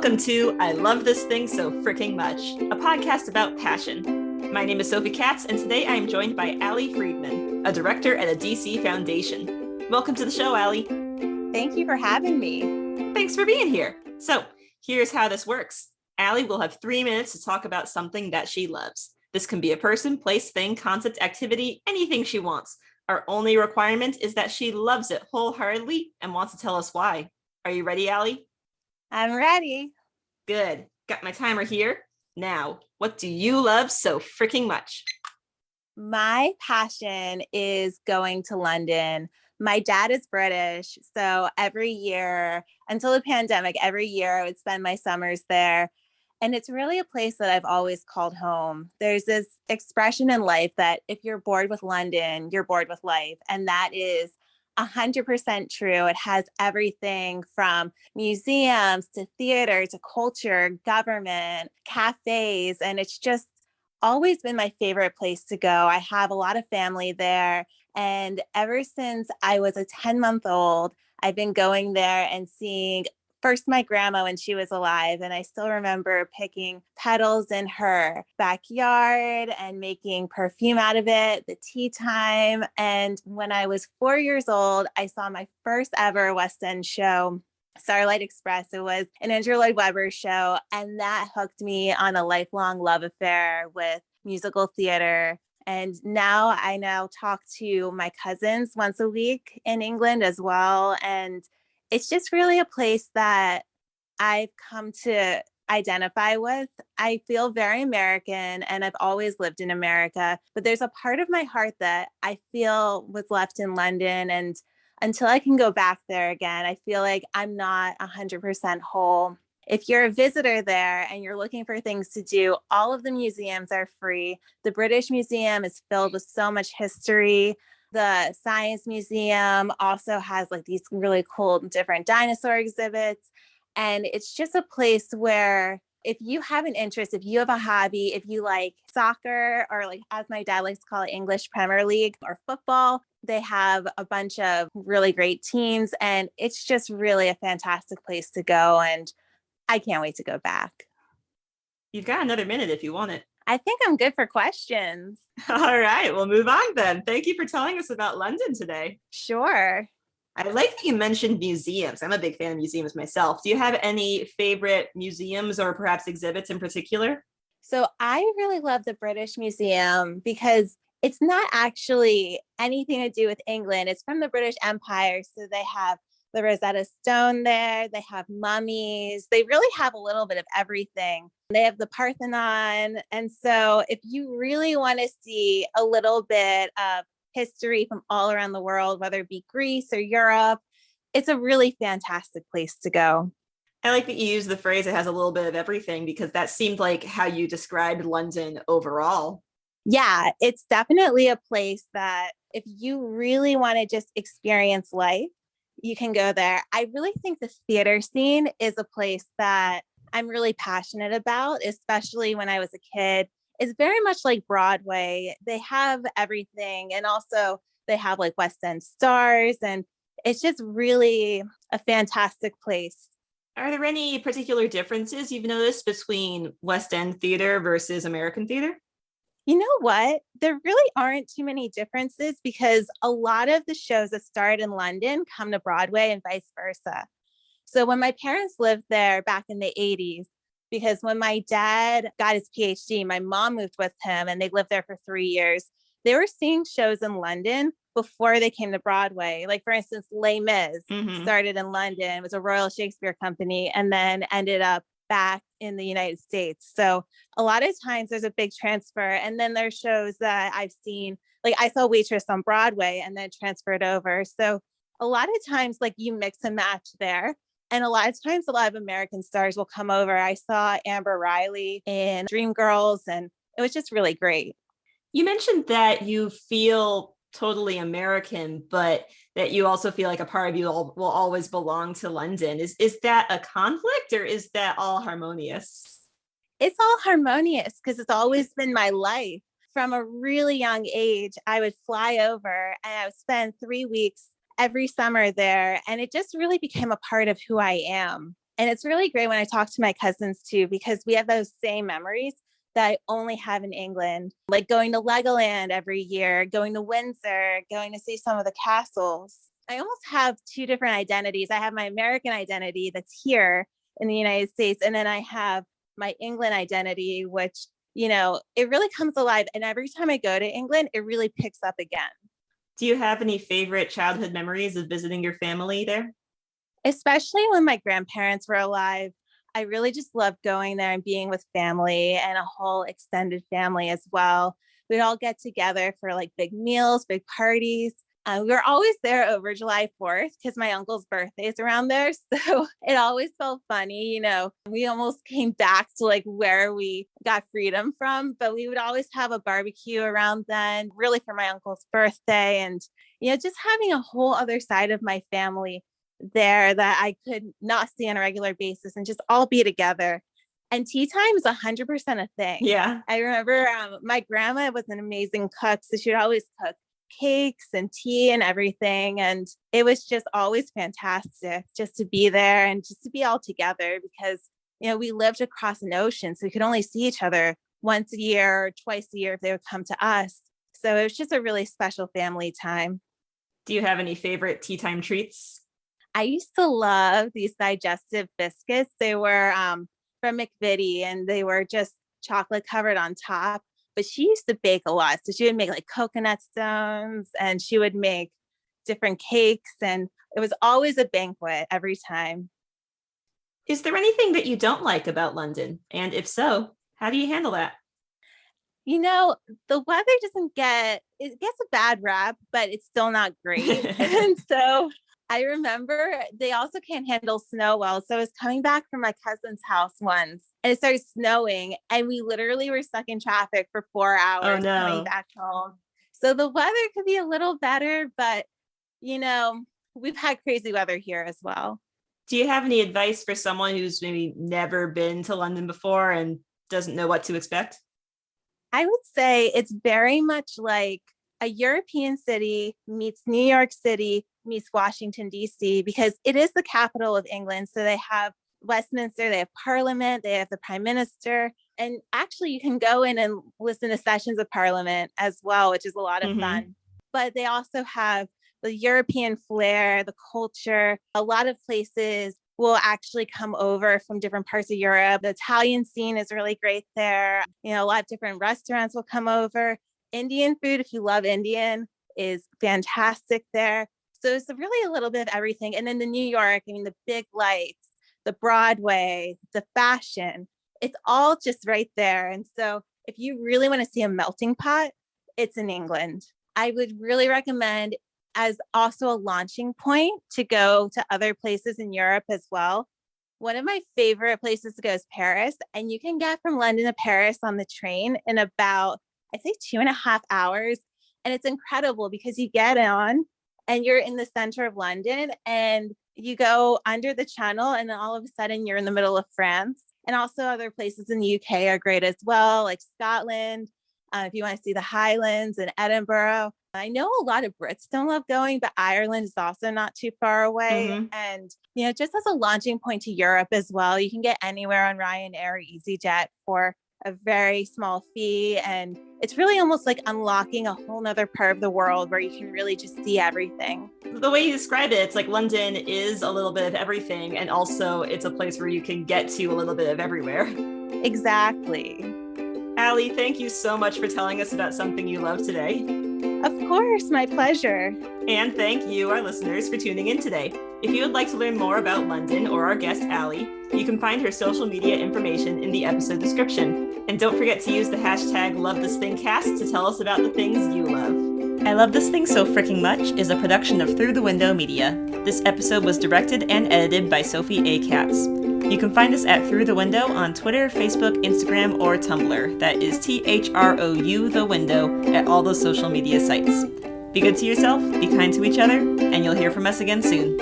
Welcome to I Love This Thing So Fricking Much, a podcast about passion. My name is Sophie Katz, and today I am joined by Allie Friedman, a director at a DC foundation. Welcome to the show, Allie. Thank you for having me. Thanks for being here. So, here's how this works. Allie will have 3 minutes to talk about something that she loves. This can be a person, place, thing, concept, activity, anything she wants. Our only requirement is that she loves it wholeheartedly and wants to tell us why. Are you ready, Allie? I'm ready. Good. Got my timer here. Now, what do you love so freaking much? My passion is going to London. My dad is British, so every year, until the pandemic, every year I would spend my summers there. And it's really a place that I've always called home. There's this expression in life that if you're bored with London, you're bored with life. And that is 100% true. It has everything from museums to theater to culture, government, cafes, and it's just always been my favorite place to go. I have a lot of family there, and ever since I was a 10-month-old, I've been going there and seeing first my grandma when she was alive, and I still remember picking petals in her backyard and making perfume out of it, the tea time. And when I was 4 years old, I saw my first ever West End show, Starlight Express. It was an Andrew Lloyd Webber show, and that hooked me on a lifelong love affair with musical theater. And now I talk to my cousins once a week in England as well. And it's just really a place that I've come to identify with. I feel very American, and I've always lived in America, but there's a part of my heart that I feel was left in London. And until I can go back there again, I feel like I'm not 100% whole. If you're a visitor there and you're looking for things to do, all of the museums are free. The British Museum is filled with so much history. The Science Museum also has like these really cool different dinosaur exhibits. And it's just a place where if you have an interest, if you have a hobby, if you like soccer, or like as my dad likes to call it, English Premier League or football, they have a bunch of really great teams. And it's just really a fantastic place to go. And I can't wait to go back. You've got another minute if you want it. I think I'm good for questions. All right, we'll move on then. Thank you for telling us about London today. Sure. I like that you mentioned museums. I'm a big fan of museums myself. Do you have any favorite museums or perhaps exhibits in particular? So I really love the British Museum because it's not actually anything to do with England. It's from the British Empire. So they have the Rosetta Stone there. They have mummies. They really have a little bit of everything. They have the Parthenon. And so if you really want to see a little bit of history from all around the world, whether it be Greece or Europe, it's a really fantastic place to go. I like that you use the phrase, it has a little bit of everything, because that seemed like how you described London overall. Yeah, it's definitely a place that if you really want to just experience life, you can go there. I really think the theater scene is a place that I'm really passionate about, especially when I was a kid. It's very much like Broadway. They have everything. And also they have like West End stars. And it's just really a fantastic place. Are there any particular differences you've noticed between West End theater versus American theater? You know what? There really aren't too many differences because a lot of the shows that start in London come to Broadway and vice versa. So when my parents lived there back in the 80s, because when my dad got his PhD, my mom moved with him and they lived there for 3 years. They were seeing shows in London before they came to Broadway. Like, for instance, Les Mis started in London. It was a Royal Shakespeare Company and then ended up back in the United States. So a lot of times there's a big transfer. And then there's shows that I've seen, like I saw Waitress on Broadway and then transferred over. So a lot of times like you mix and match there. And a lot of times a lot of American stars will come over. I saw Amber Riley in Dreamgirls and it was just really great. You mentioned that you feel totally American, but that you also feel like a part of you will always belong to London. Is that a conflict or is that all harmonious? It's all harmonious because it's always been my life. From a really young age, I would fly over and I would spend 3 weeks every summer there. And it just really became a part of who I am. And it's really great when I talk to my cousins too, because we have those same memories that I only have in England, like going to Legoland every year, going to Windsor, going to see some of the castles. I almost have two different identities. I have my American identity that's here in the United States, and then I have my England identity, which, it really comes alive. And every time I go to England, it really picks up again. Do you have any favorite childhood memories of visiting your family there? Especially when my grandparents were alive. I really just loved going there and being with family and a whole extended family as well. We'd all get together for like big meals, big parties. We were always there over July 4th because my uncle's birthday is around there. So it always felt funny. We almost came back to like where we got freedom from, but we would always have a barbecue around then, really for my uncle's birthday. And, just having a whole other side of my family there that I could not see on a regular basis and just all be together. And tea time is 100% a thing. Yeah. I remember my grandma was an amazing cook, so she would always cook cakes and tea and everything. And it was just always fantastic just to be there and just to be all together because, we lived across an ocean, so we could only see each other once a year or twice a year if they would come to us. So it was just a really special family time. Do you have any favorite tea time treats? I used to love these digestive biscuits. They were from McVitie and they were just chocolate covered on top. But she used to bake a lot. So she would make like coconut stones and she would make different cakes. And it was always a banquet every time. Is there anything that you don't like about London? And if so, how do you handle that? The weather it gets a bad rap, but it's still not great. And so I remember they also can't handle snow well. So I was coming back from my cousin's house once and it started snowing and we literally were stuck in traffic for 4 hours coming back home. So the weather could be a little better, but we've had crazy weather here as well. Do you have any advice for someone who's maybe never been to London before and doesn't know what to expect? I would say it's very much like a European city meets New York City meets Washington, D.C., because it is the capital of England. So they have Westminster, they have Parliament, they have the Prime Minister. And actually, you can go in and listen to sessions of Parliament as well, which is a lot of fun. But they also have the European flair, the culture. A lot of places will actually come over from different parts of Europe. The Italian scene is really great there. A lot of different restaurants will come over. Indian food, if you love Indian, is fantastic there. So it's really a little bit of everything. And then the New York, the big lights, the Broadway, the fashion, it's all just right there. And so if you really want to see a melting pot, it's in England. I would really recommend as also a launching point to go to other places in Europe as well. One of my favorite places to go is Paris. And you can get from London to Paris on the train in about, I'd say 2.5 hours. And it's incredible because you get on and you're in the center of London and you go under the channel and then all of a sudden you're in the middle of France. And also other places in the UK are great as well, like Scotland, if you want to see the Highlands and Edinburgh. I know a lot of Brits don't love going, but Ireland is also not too far away. And, just as a launching point to Europe as well, you can get anywhere on Ryanair or EasyJet for a very small fee. And it's really almost like unlocking a whole nother part of the world where you can really just see everything. The way you describe it, it's like London is a little bit of everything. And also it's a place where you can get to a little bit of everywhere. Exactly. Allie, thank you so much for telling us about something you love today. Of course, my pleasure. And thank you, our listeners, for tuning in today. If you would like to learn more about London or our guest, Allie, you can find her social media information in the episode description. And don't forget to use the hashtag #LoveThisThingCast to tell us about the things you love. I Love This Thing So Fricking Much is a production of Through the Window Media. This episode was directed and edited by Sophie A. Katz. You can find us at Through the Window on Twitter, Facebook, Instagram, or Tumblr. That is THROU the Window at all those social media sites. Be good to yourself, be kind to each other, and you'll hear from us again soon.